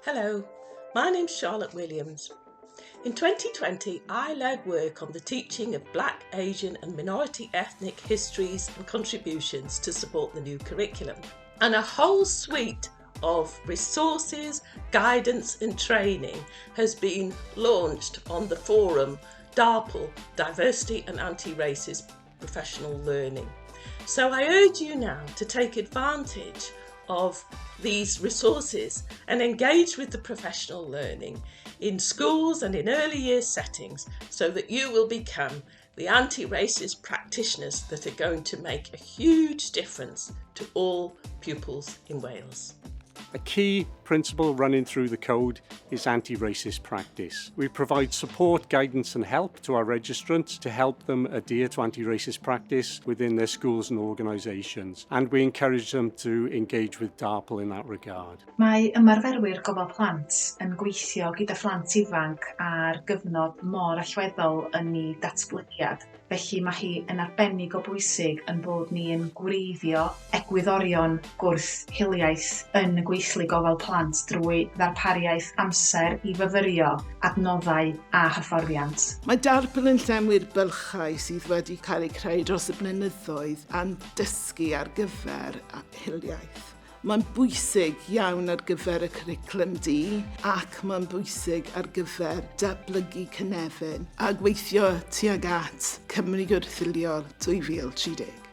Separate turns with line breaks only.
Hello, my name's Charlotte Williams. In 2020, I led work on the teaching of Black, Asian and minority ethnic histories and contributions to support the new curriculum. And a whole suite of resources, guidance and training has been launched on the forum DARPL, Diversity and Anti-Racist Professional Learning. So I urge you now to take advantage of these resources and engage with the professional learning in schools and in early years settings so that you will become the anti-racist practitioners that are going to make a huge difference to all pupils in Wales.
A key principle running through the code is anti-racist practice. We provide support, guidance and help to our registrants to help them adhere to anti-racist practice within their schools and organisations, and we encourage them to engage with DARPL in that regard.
Mae ymarferwyr gofal plant yn gweithio gyda phlant ifanc ar gyfnod mor allweddol yn ei datblygiad. Felly mae hi yn arbennig o bwysig yn bod ni yn gwreiddio egwyddorion gwrth-hiliaeth yn y gweithlu gofal plant drwy ddarpariaeth amser i fyfyrio adnoddau a hyfforddiant.
Mae DARPL yn llenwi'r bylchau sydd wedi cael eu creu dros y blynyddoedd am dysgu ar gyfer hiliaeth. Mae'n bwysig iawn ar gyfer y cwricwlwm D ac mae'n bwysig ar gyfer datblygu cynefin a gweithio tuag at Cymru Gwrth-hiliol 2030.